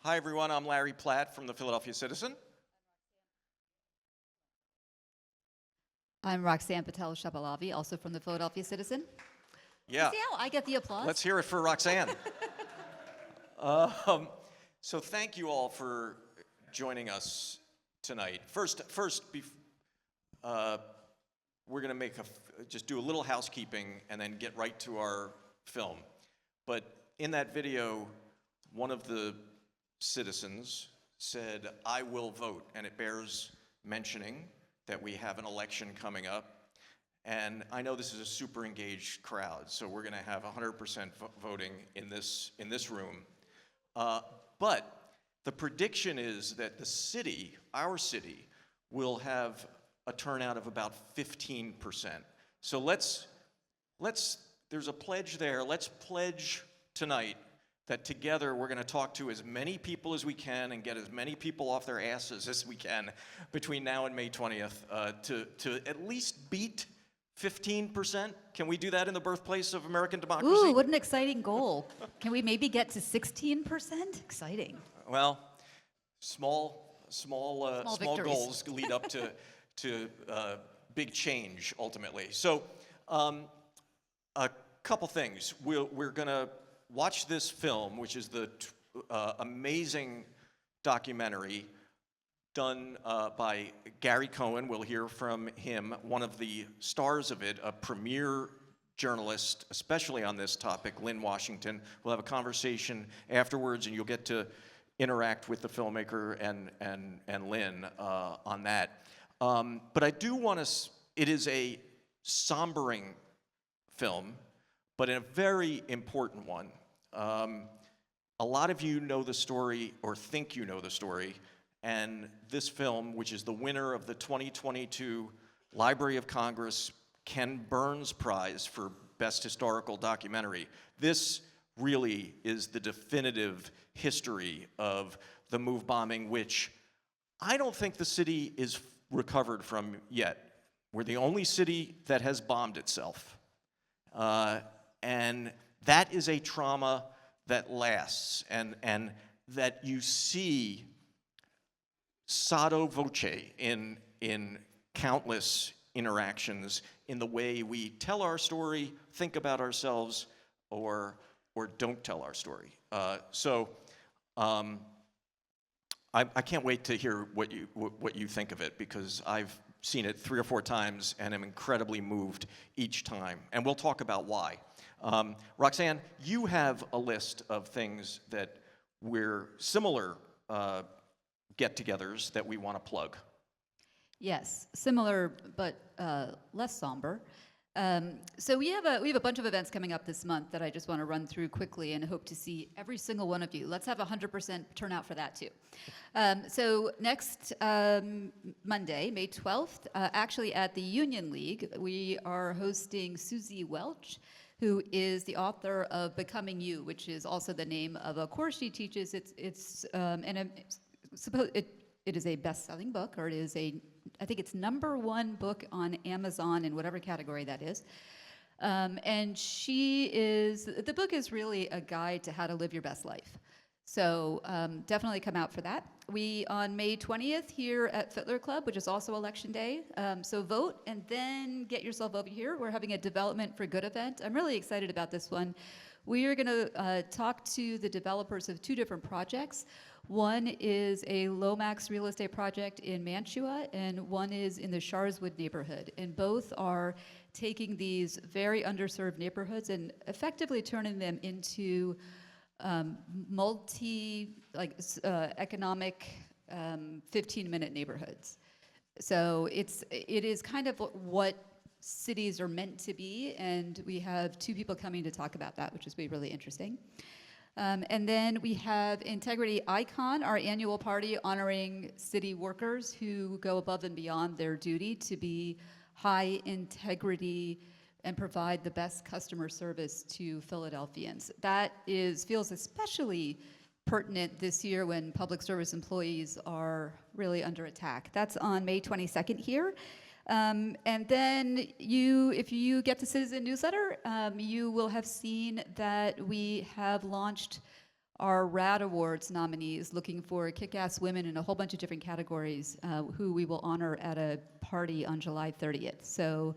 Hi, everyone. I'm Larry Platt from the Philadelphia Citizen. I'm Roxanne Patel-Shapalavi, also from the Philadelphia Citizen. Yeah. See how I get the applause? Let's hear it for Roxanne. So thank you all for joining us tonight. First, we're going to just do a little housekeeping and then get right to our film. But in that video, one of the citizens said, "I will vote," and it bears mentioning that we have an election coming up. And I know this is a super engaged crowd, so we're going to have 100% voting in this room. But the prediction is that the city, our city, will have a turnout of about 15%. So there's a pledge there. Let's pledge tonight that together we're going to talk to as many people as we can and get as many people off their asses as we can between now and May 20th to at least beat 15%. Can we do that in the birthplace of American democracy? Ooh, what an exciting goal. Can we maybe get to 16%? Exciting. Well, small victories. goals lead up to big change ultimately. So a couple things. We're going to watch this film, which is the amazing documentary done by Gary Cohen. We'll hear from him, one of the stars of it, a premier journalist, especially on this topic, Linn Washington. We'll have a conversation afterwards, and you'll get to interact with the filmmaker and Linn on that. But I do want to, it is a sombering film, but a very important one. A lot of you know the story or think you know the story, and this film, which is the winner of the 2022 Library of Congress Ken Burns Prize for Best Historical Documentary, this really is the definitive history of the MOVE bombing, which I don't think the city is recovered from yet. We're the only city that has bombed itself. And that is a trauma that lasts, and that you see sotto voce in countless interactions in the way we tell our story, think about ourselves, or don't tell our story. I can't wait to hear what you think of it, because I've seen it 3 or 4 times and am incredibly moved each time, and we'll talk about why. Roxanne, you have a list of things that we're similar get-togethers that we want to plug. Yes, similar but less somber. So we have a bunch of events coming up this month that I just want to run through quickly, and hope to see every single one of you. Let's have 100% turnout for that too. So next Monday, May 12th, actually at the Union League, we are hosting Susie Welch, who is the author of Becoming You, which is also the name of a course she teaches. It is a best-selling book, or I think it's #1 book on Amazon in whatever category that is. And the book is really a guide to how to live your best life. So definitely come out for that. We, on May 20th, here at Fittler Club, which is also Election Day, so vote and then get yourself over here. We're having a Development for Good event. I'm really excited about this one. We are going to talk to the developers of 2 different projects. One is a Lomax real estate project in Mantua, and one is in the Sharswood neighborhood. And both are taking these very underserved neighborhoods and effectively turning them into economic 15-minute neighborhoods. So it is kind of what cities are meant to be, and we have 2 people coming to talk about that, which is really interesting. And then we have Integrity Icon, our annual party honoring city workers who go above and beyond their duty to be high integrity and provide the best customer service to Philadelphians. That feels especially pertinent this year when public service employees are really under attack. That's on May 22nd here. And then if you get the Citizen newsletter, you will have seen that we have launched our RAD Awards nominees, looking for kick-ass women in a whole bunch of different categories, who we will honor at a party on July 30th. So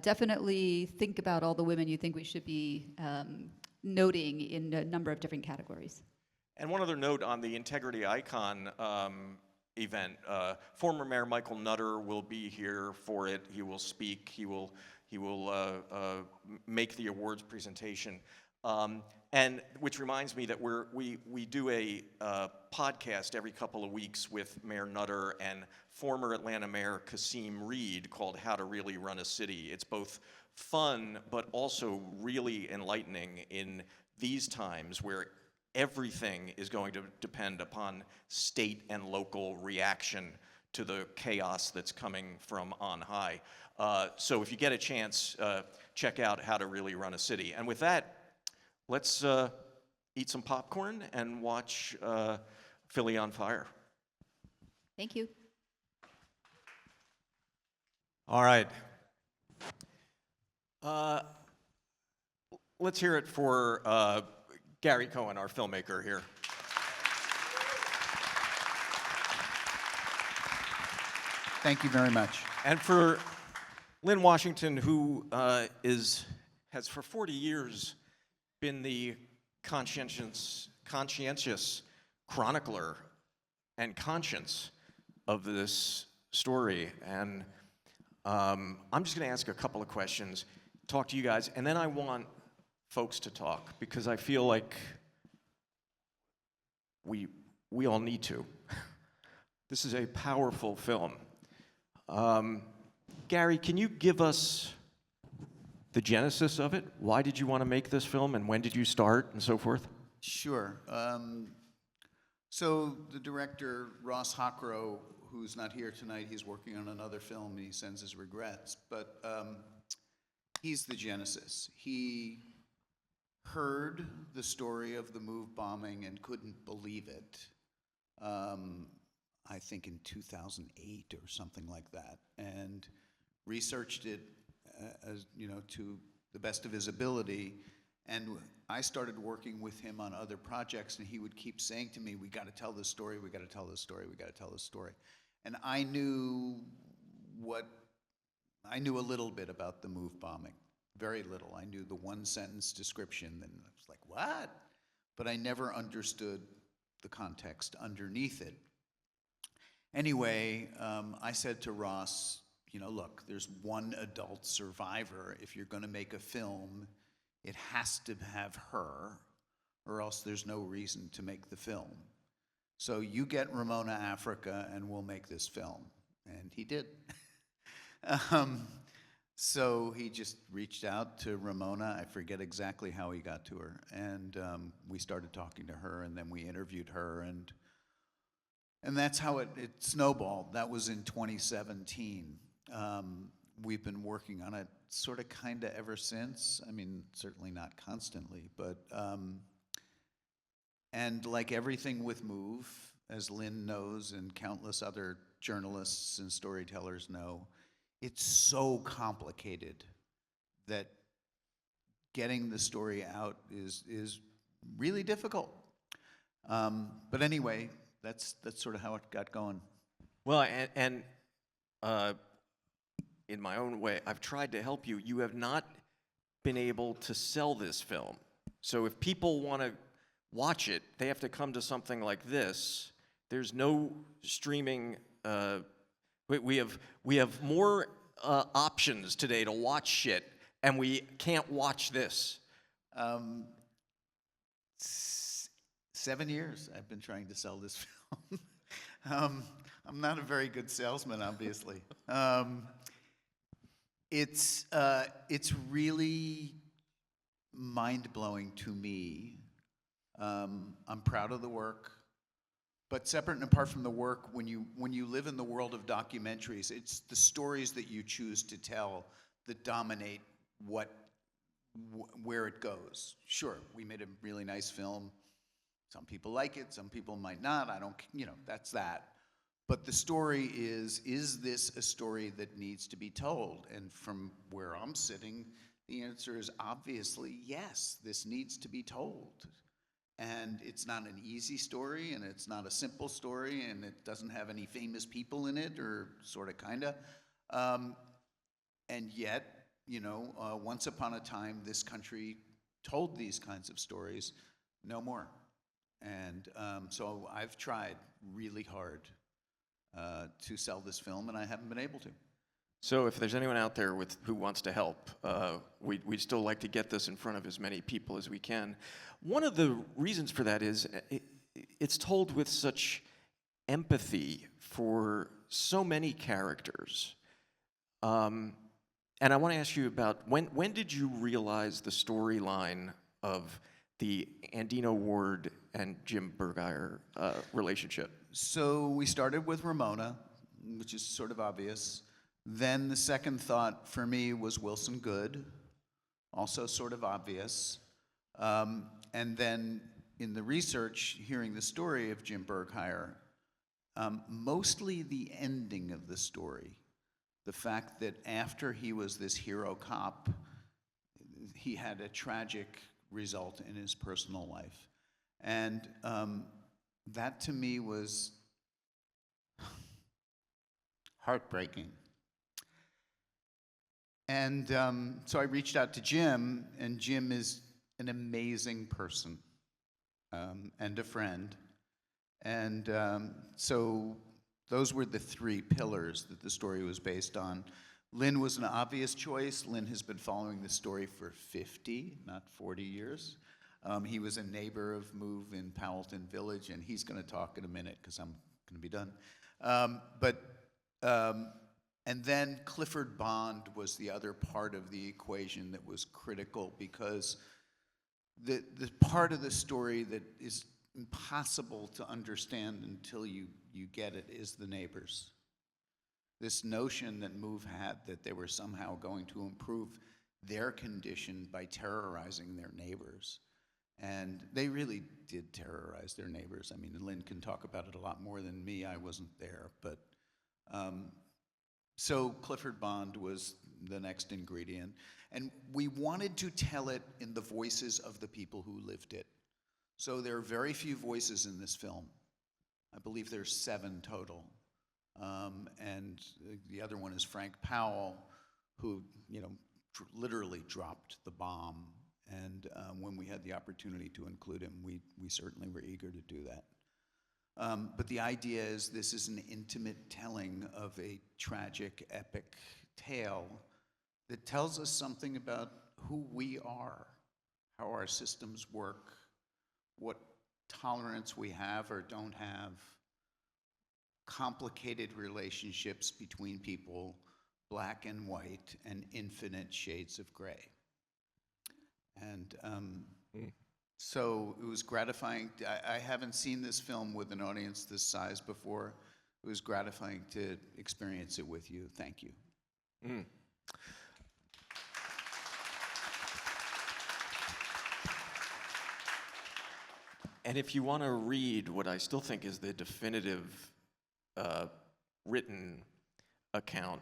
definitely think about all the women you think we should be noting in a number of different categories. And one other note on the Integrity Icon event. Former Mayor Michael Nutter will be here for it. He will speak. He will make the awards presentation. And which reminds me that we do a podcast every couple of weeks with Mayor Nutter and former Atlanta Mayor Kasim Reed called How to Really Run a City. It's both fun but also really enlightening in these times where everything is going to depend upon state and local reaction to the chaos that's coming from on high. So if you get a chance, check out How to Really Run a City. And with that, let's eat some popcorn and watch Philly on Fire. Thank you. All right. Let's hear it for Gary Cohen, our filmmaker here. Thank you very much. And for Linn Washington, who has for 40 years been the conscientious chronicler and conscience of this story. And I'm just going to ask a couple of questions, talk to you guys, and then I want folks to talk because I feel like we all need to. This is a powerful film. Gary, can you give us the genesis of it? Why did you want to make this film, and when did you start, and so forth? Sure. So the director, Ross Hockrow, who's not here tonight, he's working on another film, and he sends his regrets, but he's the genesis. He heard the story of the MOVE bombing and couldn't believe it. I think in 2008 or something like that, and researched it as to the best of his ability. And I started working with him on other projects, and he would keep saying to me, "We got to tell this story. We got to tell this story. We got to tell this story." And I knew a little bit about the MOVE bombing, very little. I knew the one-sentence description, and I was like, "What?" But I never understood the context underneath it. Anyway, I said to Ross, look, there's one adult survivor. If you're going to make a film, it has to have her, or else there's no reason to make the film. So you get Ramona Africa, and we'll make this film. And he did. So he just reached out to Ramona. I forget exactly how he got to her. And we started talking to her, and then we interviewed her, and that's how it snowballed. That was in 2017. We've been working on it sort of kind of ever since. I mean, certainly not constantly, but and like everything with MOVE, as Linn knows and countless other journalists and storytellers know, it's so complicated that getting the story out is really difficult. But anyway, that's sort of how it got going. Well, and in my own way, I've tried to help you. You have not been able to sell this film. So if people want to watch it, they have to come to something like this. There's no streaming. We have more options today to watch shit, and we can't watch this. 7 years I've been trying to sell this film. I'm not a very good salesman, obviously. It's really mind-blowing to me. I'm proud of the work, but separate and apart from the work, when you live in the world of documentaries, it's the stories that you choose to tell that dominate where it goes. Sure, we made a really nice film. Some people like it, some people might not. I don't, that's that. But the story is this a story that needs to be told? And from where I'm sitting, the answer is obviously yes, this needs to be told. And it's not an easy story, and it's not a simple story, and it doesn't have any famous people in it, or sort of, kind of. And yet, once upon a time, this country told these kinds of stories, no more. And so I've tried really hard to sell this film, and I haven't been able to. So if there's anyone out there who wants to help, we'd still like to get this in front of as many people as we can. One of the reasons for that is it's told with such empathy for so many characters. And I want to ask you about, when did you realize the storyline of the Andino Ward and Jim Bergire relationship? So we started with Ramona, which is sort of obvious. Then the second thought for me was Wilson Goode, also sort of obvious. And then in the research, hearing the story of Jim Bergire, mostly the ending of the story, the fact that after he was this hero cop, he had a tragic result in his personal life. And that to me was heartbreaking. And so I reached out to Jim, and Jim is an amazing person and a friend. And so those were the three pillars that the story was based on. Linn was an obvious choice. Linn has been following the story for 50, not 40 years. He was a neighbor of MOVE in Powelton Village, and he's going to talk in a minute because I'm going to be done. And then Clifford Bond was the other part of the equation that was critical, because the part of the story that is impossible to understand until you get it is the neighbors. This notion that MOVE had that they were somehow going to improve their condition by terrorizing their neighbors. And they really did terrorize their neighbors. I mean, Linn can talk about it a lot more than me. I wasn't there, but so Clifford Bond was the next ingredient. And we wanted to tell it in the voices of the people who lived it. So there are very few voices in this film. I believe there's 7 total. And the other one is Frank Powell, who, literally dropped the bomb. And when we had the opportunity to include him, we certainly were eager to do that. But the idea is this is an intimate telling of a tragic, epic tale that tells us something about who we are, how our systems work, what tolerance we have or don't have, complicated relationships between people, black and white, and infinite shades of gray. And so it was gratifying. I haven't seen this film with an audience this size before. It was gratifying to experience it with you. Thank you. Mm. And if you want to read what I still think is the definitive written account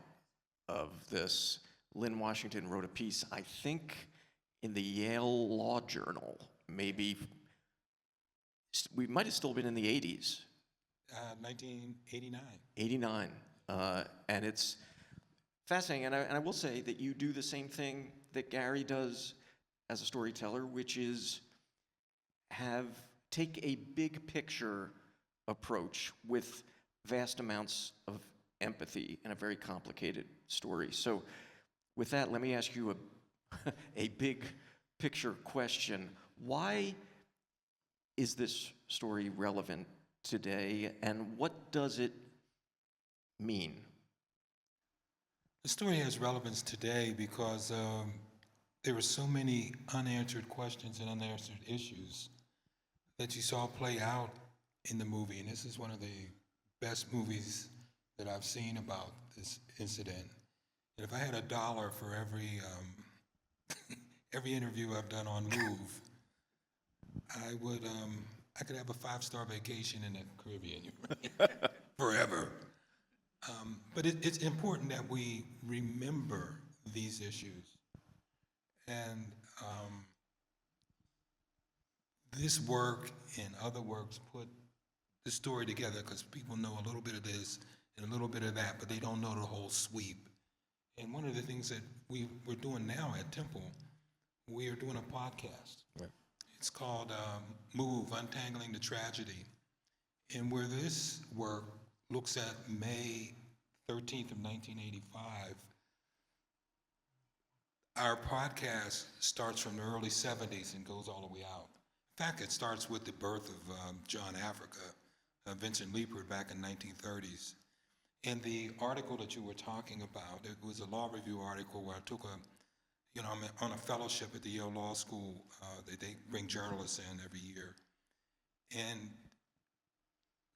of this, Linn Washington wrote a piece, I think, in the Yale Law Journal. Maybe we might have still been in the 80s. 1989. 89. And it's fascinating. And I will say that you do the same thing that Gary does as a storyteller, which is take a big picture approach with vast amounts of empathy in a very complicated story. So with that, let me ask you a big picture question. Why is this story relevant today, and what does it mean? The story has relevance today because there were so many unanswered questions and unanswered issues that you saw play out in the movie. And this is one of the best movies that I've seen about this incident. And if I had $1 for every every interview I've done on MOVE, I could have a 5-star vacation in the Caribbean forever. But it's important that we remember these issues. And this work and other works put the story together, because people know a little bit of this and a little bit of that, but they don't know the whole sweep. And one of the things that we're doing now at Temple, we are doing a podcast. Right. It's called MOVE, Untangling the Tragedy. And where this work looks at May 13th of 1985, our podcast starts from the early 70s and goes all the way out. In fact, it starts with the birth of John Africa, Vincent Leipert, back in 1930s. And the article that you were talking about, it was a law review article where I took I'm on a fellowship at the Yale Law School. They bring journalists in every year. And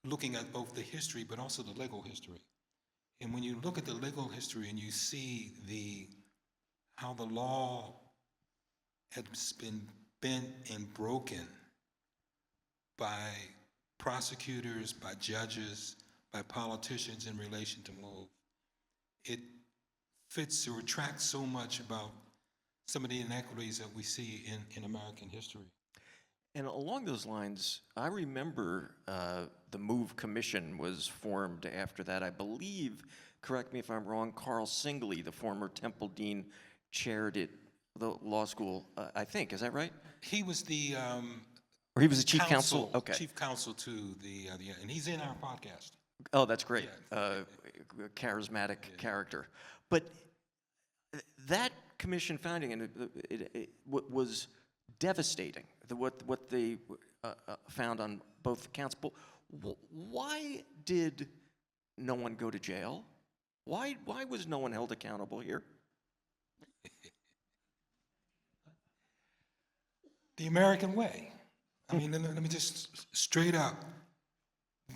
looking at both the history, but also the legal history. And when you look at the legal history and you see how the law has been bent and broken by prosecutors, by judges, by politicians in relation to MOVE, it fits or tracks so much about some of the inequities that we see in American history. And along those lines, I remember the MOVE Commission was formed after that. I believe, correct me if I'm wrong, Carl Singley, the former Temple Dean, chaired it, the law school, I think. Is that right? He was the Or he was the chief counsel? Okay. chief counsel to the and he's in our podcast. Oh, that's great. Charismatic character. But that commission founding, and it was devastating, what they found on both counts. But why did no one go to jail? Why was no one held accountable here? The American way. I mean, let me just straight up.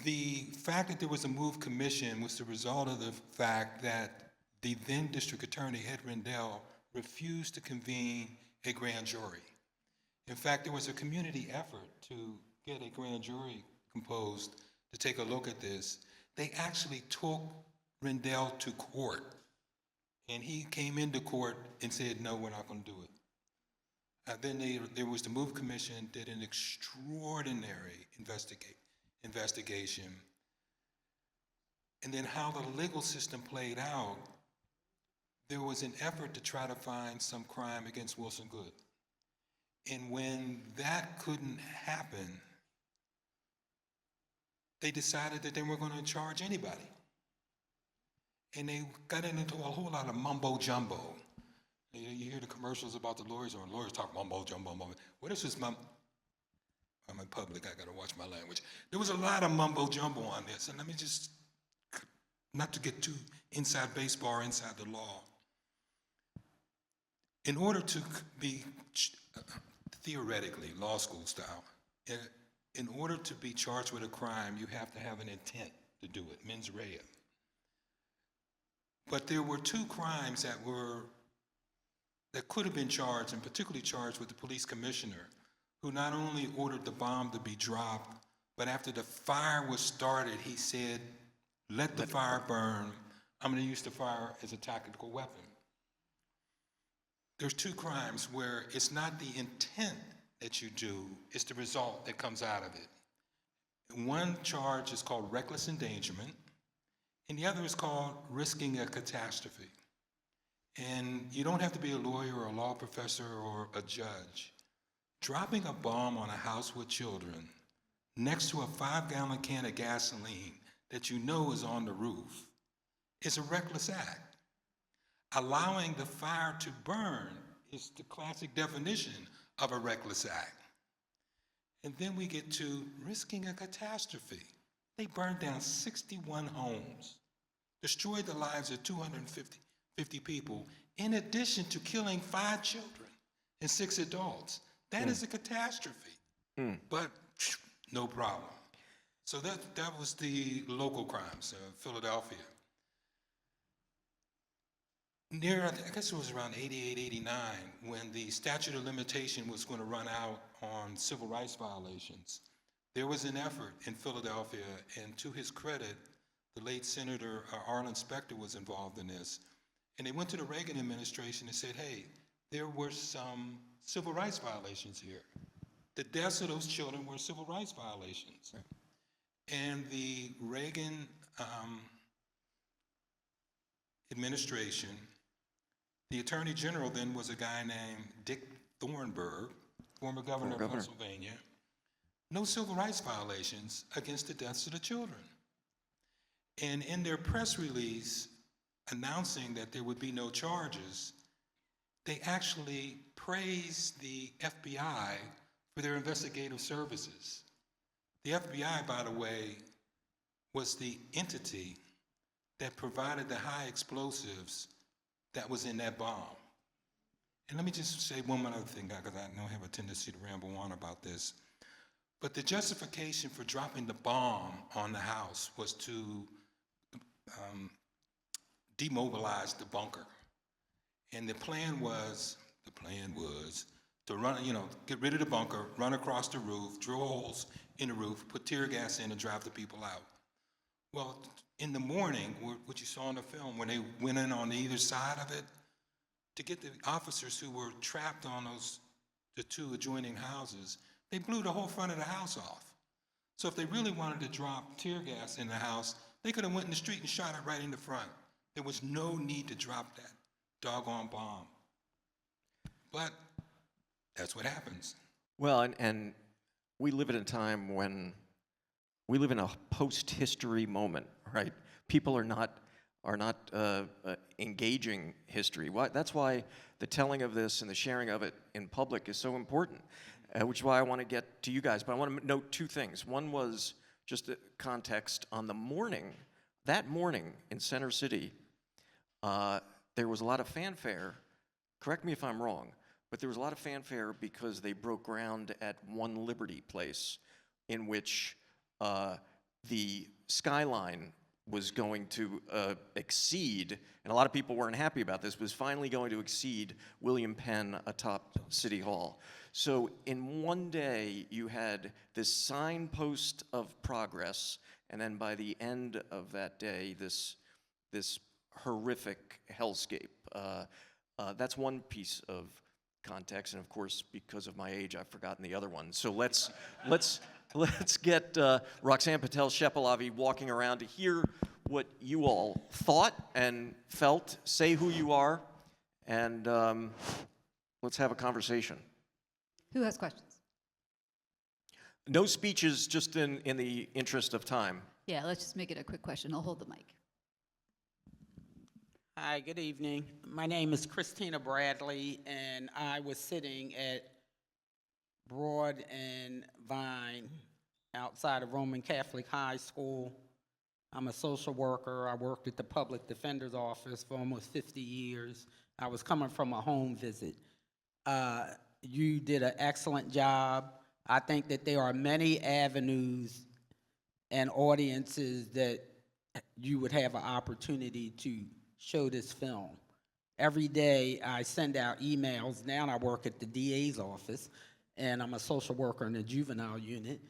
The fact that there was a MOVE commission was the result of the fact that the then district attorney, Ed Rendell, refused to convene a grand jury. In fact, there was a community effort to get a grand jury composed to take a look at this. They actually took Rendell to court, and he came into court and said, no, we're not going to do it. Then there was the MOVE Commission, did an extraordinary investigation. And then how the legal system played out, there was an effort to try to find some crime against Wilson Good. And when that couldn't happen, they decided that they weren't going to charge anybody. And they got into a whole lot of mumbo jumbo. You hear the commercials about the lawyers, or lawyers talk mumbo jumbo. Well, this is I'm in public, I gotta watch my language. There was a lot of mumbo jumbo on this, and let me just, not to get too inside baseball or inside the law. In order to be, theoretically, law school style, in order to be charged with a crime, you have to have an intent to do it, mens rea. But there were two crimes that could have been charged, and particularly charged with the police commissioner, who not only ordered the bomb to be dropped, but after the fire was started, he said, let the fire burn. I'm going to use the fire as a tactical weapon. There's two crimes where it's not the intent that you do, it's the result that comes out of it. One charge is called reckless endangerment, and the other is called risking a catastrophe. And you don't have to be a lawyer or a law professor or a judge. Dropping a bomb on a house with children next to a 5-gallon can of gasoline that you know is on the roof is a reckless act. Allowing the fire to burn is the classic definition of a reckless act. And then we get to risking a catastrophe. They burned down 61 homes, destroyed the lives of 250 people, in addition to killing 5 children and 6 adults. That is a catastrophe, but no problem. So that was the local crimes, Philadelphia. I guess it was around 88, 89, when the statute of limitation was going to run out on civil rights violations. There was an effort in Philadelphia, and to his credit, the late Senator Arlen Specter was involved in this. And they went to the Reagan administration and said, hey, there were some civil rights violations here. the deaths of those children were civil rights violations. And the Reagan administration, the Attorney General then was a guy named Dick Thornburgh, former governor of Pennsylvania. No civil rights violations against the deaths of the children. And in their press release announcing that there would be no charges, they actually praised the FBI for their investigative services. The FBI, by the way, was the entity that provided the high explosives that was in that bomb. And let me just say one other thing, because I know I have a tendency to ramble on about this. But the justification for dropping the bomb on the house was to demobilize the bunker. And the plan was to run, get rid of the bunker, run across the roof, drill holes in the roof, put tear gas in and drive the people out. Well, in the morning, what you saw in the film, when they went in on either side of it, to get the officers who were trapped on the two adjoining houses, they blew the whole front of the house off. So if they really wanted to drop tear gas in the house, they could have went in the street and shot it right in the front. There was no need to drop that doggone bomb. But that's what happens. Well, and we live in a time when we live in a post-history moment, right? People are not engaging history. That's why the telling of this and the sharing of it in public is so important, which is why I want to get to you guys. But I want to note two things. One was just the context on that morning in Center City, there was a lot of fanfare. Correct me if I'm wrong, but there was a lot of fanfare because they broke ground at One Liberty Place, in which the skyline was going to exceed, and a lot of people weren't happy about this, was finally going to exceed William Penn atop City Hall. So in one day, you had this signpost of progress, and then by the end of that day, this horrific hellscape. That's one piece of context, and of course, because of my age, I've forgotten the other one. So let's get Roxanne Patel-Shepelavi walking around to hear what you all thought and felt. Say who you are, and let's have a conversation. Who has questions? No speeches, just in the interest of time. Yeah, let's just make it a quick question. I'll hold the mic. Hi, good evening. My name is Christina Bradley, and I was sitting at Broad and Vine outside of Roman Catholic High School. I'm a social worker. I worked at the Public Defender's Office for almost 50 years. I was coming from a home visit. You did an excellent job. I think that there are many avenues and audiences that you would have an opportunity to show this film. Every day I send out emails. Now I work at the DA's office, and I'm a social worker in the juvenile unit.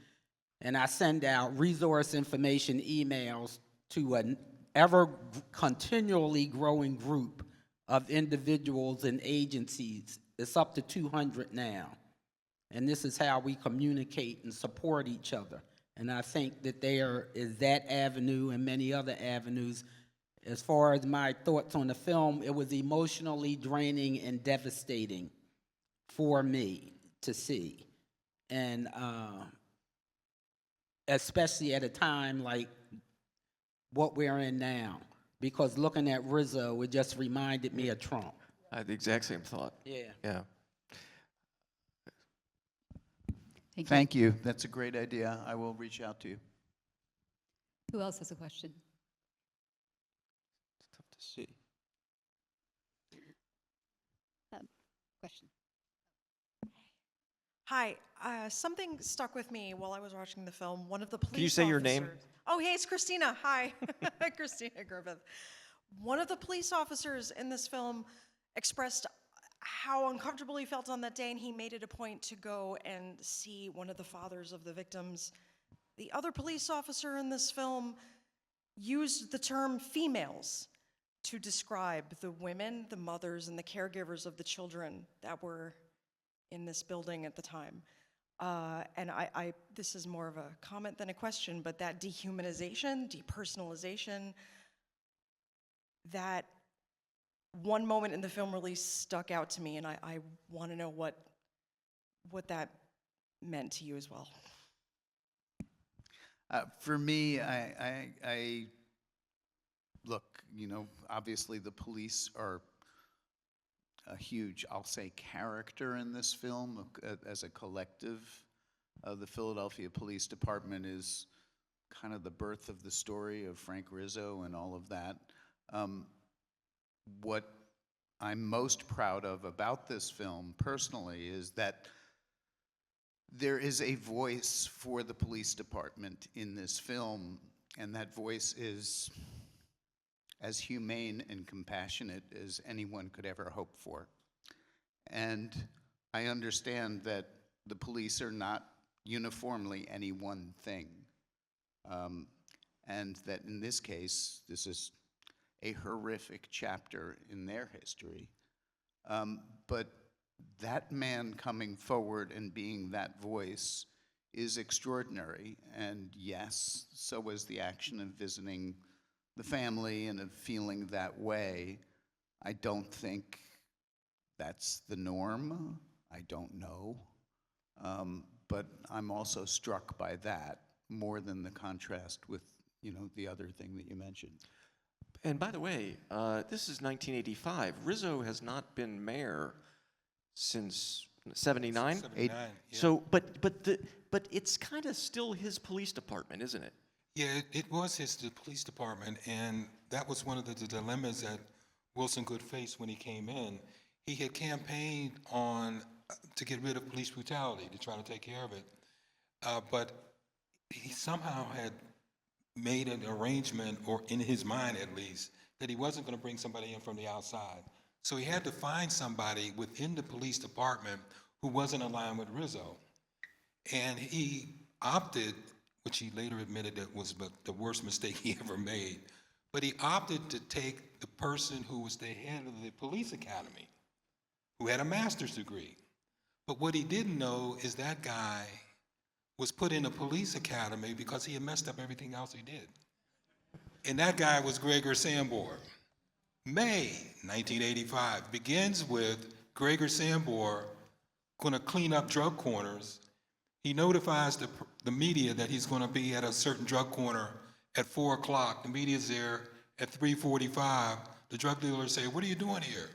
And I send out resource information emails to an ever continually growing group of individuals and agencies. It's up to 200 now. And this is how we communicate and support each other. And I think that there is that avenue and many other avenues. As far as my thoughts on the film, it was emotionally draining and devastating for me to see. And especially at a time like what we're in now, because looking at Rizzo, it just reminded me of Trump. I had the exact same thought. Yeah. Thank you. That's a great idea. I will reach out to you. Who else has a question? It's tough to see. Question. Hi, something stuck with me while I was watching the film. One of the police Can you say your name? officers- Oh, hey, it's Christina. Hi, Christina Griffith. One of the police officers in this film expressed how uncomfortable he felt on that day, and he made it a point to go and see one of the fathers of the victims. The other police officer in this film used the term females to describe the women, the mothers, and the caregivers of the children that were in this building at the time. and this is more of a comment than a question, but that dehumanization, depersonalization, that one moment in the film really stuck out to me, and I want to know what that meant to you as well. For me, I look, you know, obviously the police are a huge, I'll say, character in this film as a collective. The Philadelphia Police Department is kind of the birth of the story of Frank Rizzo and all of that. What I'm most proud of about this film personally is that there is a voice for the police department in this film, and that voice is as humane and compassionate as anyone could ever hope for. And I understand that the police are not uniformly any one thing, and that in this case, this is a horrific chapter in their history. But that man coming forward and being that voice is extraordinary. And yes, so is the action of visiting the family and of feeling that way. I don't think that's the norm. I don't know. But I'm also struck by that more than the contrast with, you know, the other thing that you mentioned. And by the way, this is 1985. Rizzo has not been mayor since 79. 79, yeah. So, but it's kind of still his police department, isn't it? Yeah, it was the police department, and that was one of the dilemmas that Wilson Good faced when he came in. He had campaigned on to get rid of police brutality, to try to take care of it, but he somehow had made an arrangement, or in his mind at least, that he wasn't going to bring somebody in from the outside. So he had to find somebody within the police department who wasn't aligned with Rizzo. And he opted, which he later admitted that was the worst mistake he ever made, but he opted to take the person who was the head of the police academy, who had a master's degree. But what he didn't know is that guy was put in a police academy because he had messed up everything else he did. And that guy was Gregor Sambor. May 1985 begins with Gregor Sambor going to clean up drug corners. He notifies the media that he's going to be at a certain drug corner at 4 o'clock. The media's there at 3:45. The drug dealers say, "What are you doing here?"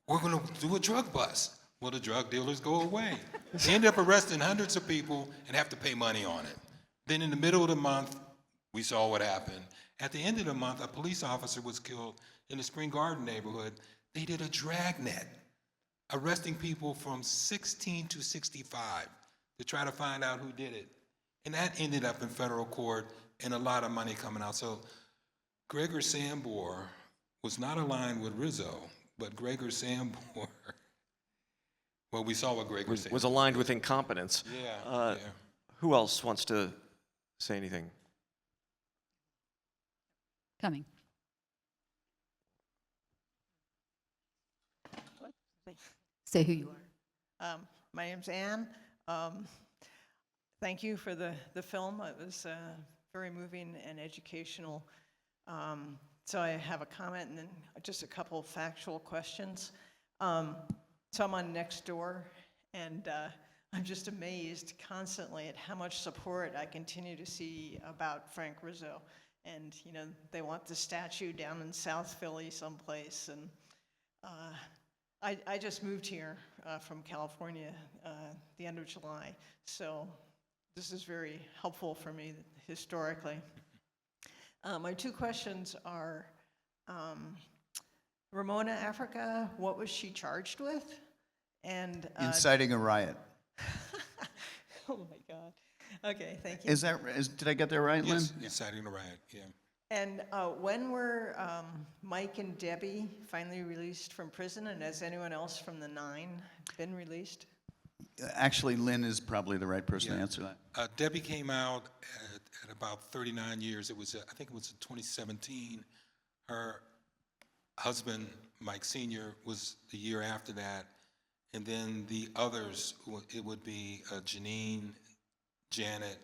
"We're going to do a drug bust." Well, the drug dealers go away. They end up arresting hundreds of people and have to pay money on it. Then in the middle of the month, we saw what happened. At the end of the month, a police officer was killed in the Spring Garden neighborhood. They did a dragnet, arresting people from 16 to 65 to try to find out who did it. And that ended up in federal court and a lot of money coming out. So Gregor Sambor was not aligned with Rizzo, but Gregor Sambor, well, we saw what Gregor Sambor Was aligned with incompetence. Yeah, yeah. Who else wants to say anything? Coming. Say who you are. My name's Anne. Thank you for the film. It was very moving and educational. So I have a comment and then just a couple of factual questions. So I'm on Nextdoor, and I'm just amazed constantly at how much support I continue to see about Frank Rizzo. And, you know, they want the statue down in South Philly someplace. And I just moved here from California the end of July. So this is very helpful for me historically. My two questions are, Ramona Africa, what was she charged with? And Inciting a riot. oh my God. Okay, thank you. Did I get that right, Lynn? Yes, inciting a riot, yeah. And when were Mike and Debbie finally released from prison? And has anyone else from the 9 been released? Actually, Lynn is probably the right person to Yeah. answer that. Debbie came out at about 39 years. It was, I think it was in 2017. Her husband, Mike Sr., was the year after that. And then the others, it would be Janine, Janet,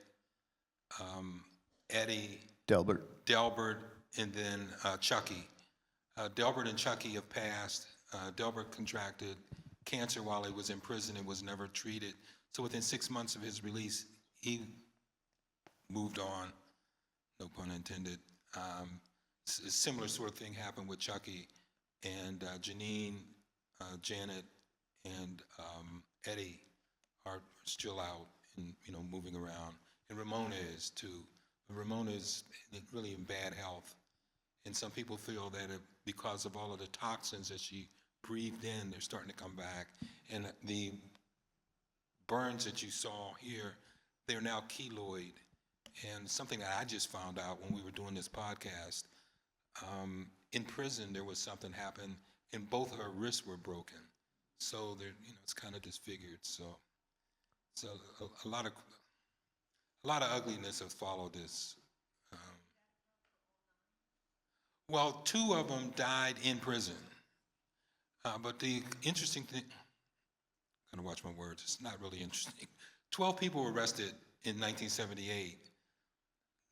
Eddie, Delbert. Delbert, and then Chucky. Delbert and Chucky have passed. Delbert contracted cancer while he was in prison and was never treated. So within 6 months of his release, he moved on, no pun intended. A similar sort of thing happened with Chucky, and Janine, Janet, and Eddie are still out and moving around. And Ramona is too. Ramona is really in bad health, and some people feel that because of all of the toxins that she breathed in, they're starting to come back. And the burns that you saw here, they're now keloid. And something that I just found out when we were doing this podcast, in prison there was something happened, and both of her wrists were broken. So they're, it's kind of disfigured. So a lot of ugliness has followed this. Well, 2 of them died in prison. But the interesting thing, I'm gonna watch my words, it's not really interesting. 12 people were arrested in 1978.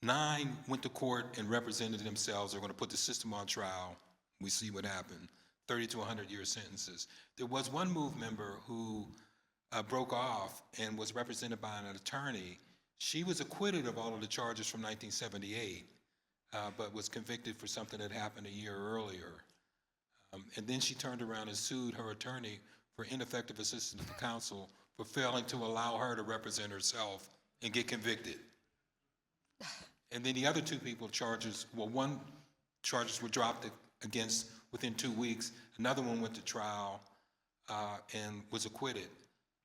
9 went to court and represented themselves. They're gonna put the system on trial. We see what happened, 30 to 100-year sentences. There was one MOVE member who broke off and was represented by an attorney. She was acquitted of all of the charges from 1978, but was convicted for something that happened a year earlier. And then she turned around and sued her attorney for ineffective assistance to counsel for failing to allow her to represent herself and get convicted. And then the other 2 people one charges were dropped against within 2 weeks. Another one went to trial and was acquitted.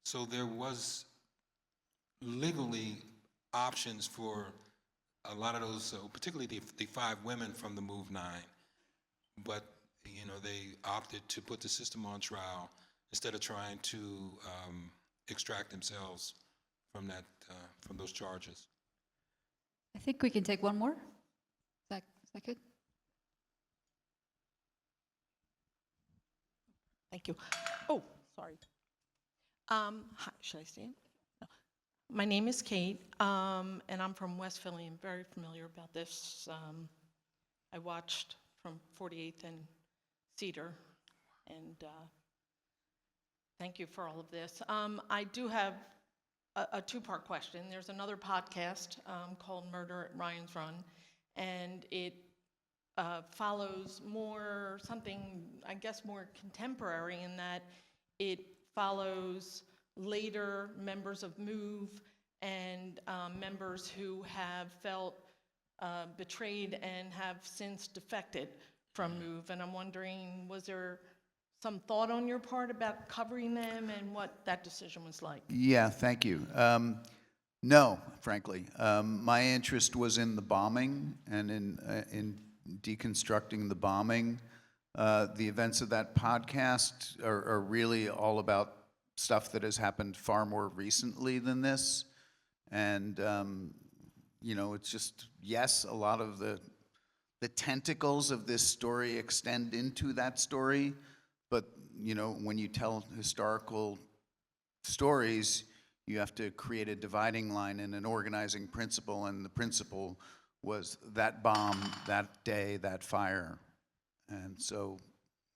So there was legally options for a lot of those, particularly the 5 women from the MOVE 9. But they opted to put the system on trial instead of trying to extract themselves from those charges. I think we can take one more. Is that good? Thank you. Oh, sorry. Hi, should I stand? No. My name is Kate, and I'm from West Philly. I'm very familiar about this. I watched from 48th and Cedar, and thank you for all of this. I do have a 2-part question. There's another podcast called Murder at Ryan's Run, and it follows something, I guess, more contemporary in that it follows later members of MOVE and members who have felt betrayed and have since defected from MOVE. And I'm wondering, was there some thought on your part about covering them and what that decision was like? Yeah, thank you. No, frankly. My interest was in the bombing and in deconstructing the bombing. The events of that podcast are really all about stuff that has happened far more recently than this. And, it's just, yes, a lot of the tentacles of this story extend into that story. But, when you tell historical stories, you have to create a dividing line and an organizing principle, and the principle was that bomb, that day, that fire. And so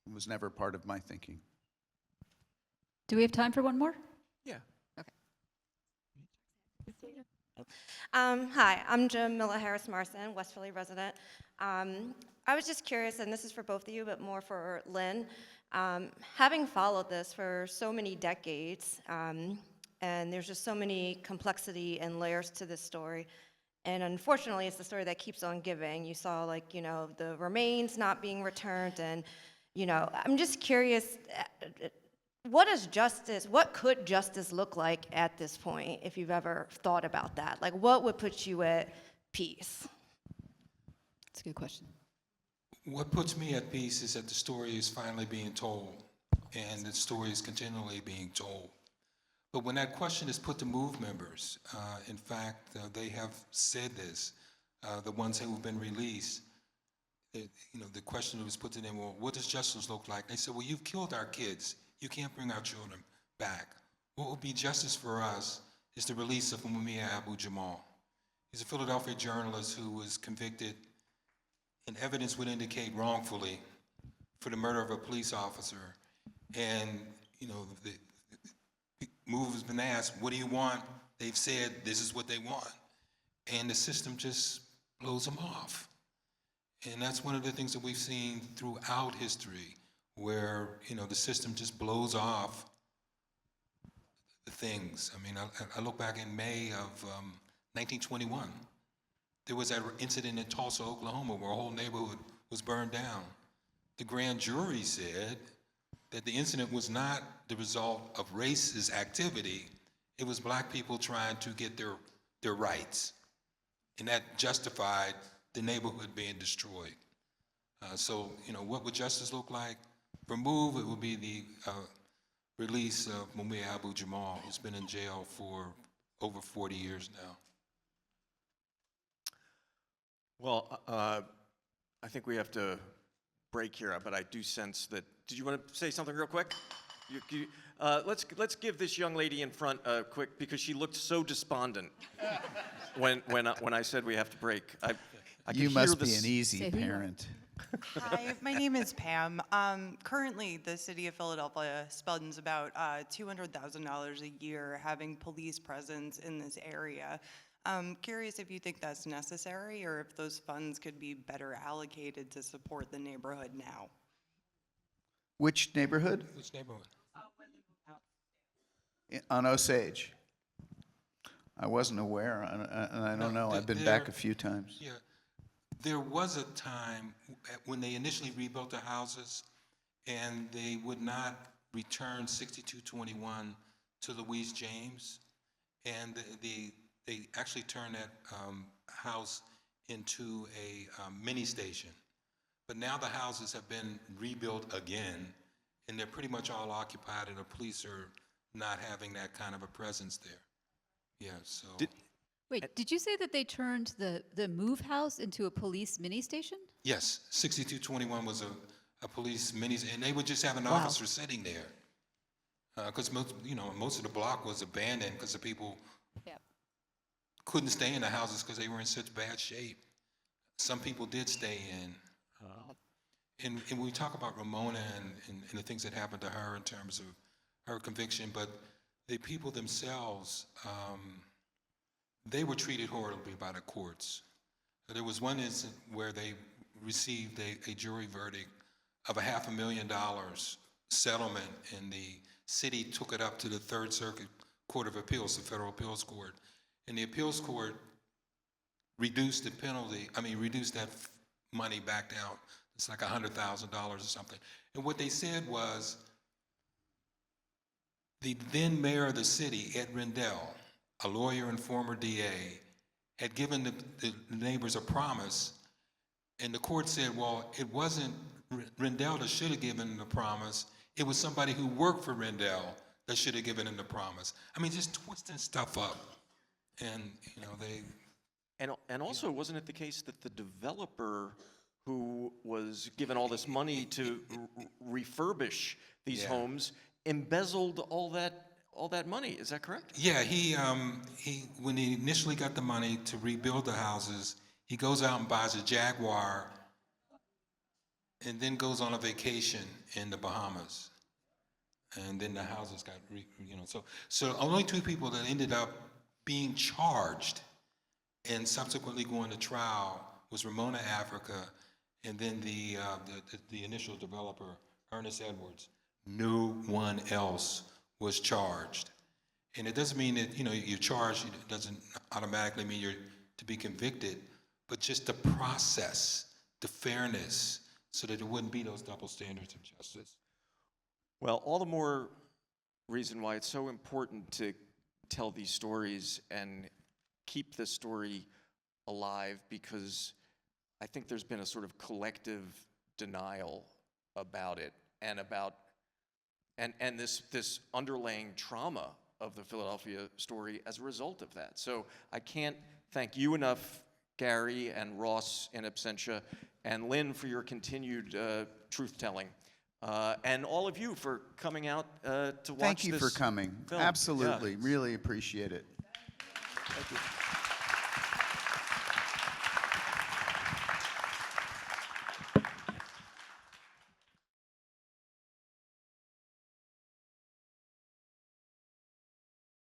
it was never part of my thinking. Do we have time for one more? Yeah. Hi, I'm Jamila Harris Marson, West Philly resident. I was just curious, and this is for both of you, but more for Lynn. Having followed this for so many decades, and there's just so many complexity and layers to this story. And unfortunately, it's the story that keeps on giving. You saw, the remains not being returned, and, I'm just curious, what could justice look like at this point, if you've ever thought about that? Like, what would put you at peace? That's a good question. What puts me at peace is that the story is finally being told, and the story is continually being told. But when that question is put to MOVE members, in fact, they have said this, the ones who have been released, the question that was put to them, well, what does justice look like? They said, well, you've killed our kids. You can't bring our children back. What would be justice for us is the release of Mumia Abu-Jamal. He's a Philadelphia journalist who was convicted, and evidence would indicate wrongfully, for the murder of a police officer. And, you know, the MOVE has been asked, what do you want? They've said, this is what they want. And the system just blows them off. And that's one of the things that we've seen throughout history, where, you know, the system just blows off the things. I mean, I look back in May of 1921. There was that incident in Tulsa, Oklahoma, where a whole neighborhood was burned down. The grand jury said that the incident was not the result of racist activity. It was black people trying to get their rights. And that justified the neighborhood being destroyed. So, you know, what would justice look like? For MOVE, it would be the release of Mumia Abu-Jamal, who's been in jail for over 40 years now. Well, I think we have to break here, but I do sense that. Did you want to say something real quick? Let's give this young lady in front a quick, because she looked so despondent when I said we have to break. I You could must hear be an easy Say who you are. parent. Hi, my name is Pam. Currently, the city of Philadelphia spends about $200,000 a year having police presence in this area. I'm curious if you think that's necessary or if those funds could be better allocated to support the neighborhood now. Which neighborhood? Which neighborhood? On Osage. I wasn't aware, and I don't know. I've been back a few times. Yeah. There was a time when they initially rebuilt the houses, and they would not return 6221 to Louise James, and they actually turned that house into a mini station. But now the houses have been rebuilt again, and they're pretty much all occupied, and the police are not having that kind of a presence there. Yeah, so. Wait, did you say that they turned the MOVE house into a police mini station? Yes, 6221 was a police mini, and they would just have an officer sitting there. Because most of the block was abandoned because the people couldn't stay in the houses because they were in such bad shape. Some people did stay in. And when we talk about Ramona and the things that happened to her in terms of her conviction, but the people themselves, they were treated horribly by the courts. There was one incident where they received a jury verdict of $500,000 settlement, and the city took it up to the Third Circuit Court of Appeals, the Federal Appeals Court. And the appeals court reduced reduced that money back down. It's like $100,000 or something. And what they said was, the then mayor of the city, Ed Rendell, a lawyer and former DA, had given the neighbors a promise, and the court said, well, it wasn't Rendell that should have given the promise, it was somebody who worked for Rendell that should have given him the promise. I mean, just twisting stuff up. And, And also, wasn't it the case that the developer who was given all this money to refurbish these homes embezzled all that money? Is that correct? Yeah, he when he initially got the money to rebuild the houses, he goes out and buys a Jaguar, and then goes on a vacation in the Bahamas, and then the houses got So only two people that ended up being charged and subsequently going to trial was Ramona Africa, and then the initial developer, Ernest Edwards. No one else was charged. And it doesn't mean that, you're charged, it doesn't automatically mean you're to be convicted, but just the process, the fairness, so that there wouldn't be those double standards of justice. Well, all the more reason why it's so important to tell these stories and keep this story alive, because I think there's been a sort of collective denial about it and this underlying trauma of the Philadelphia story as a result of that. So I can't thank you enough, Gary and Ross in absentia, and Linn for your continued truth-telling. and all of you for coming out to watch Thank you this for coming. film. Absolutely. Yeah. Really appreciate it. Thank you.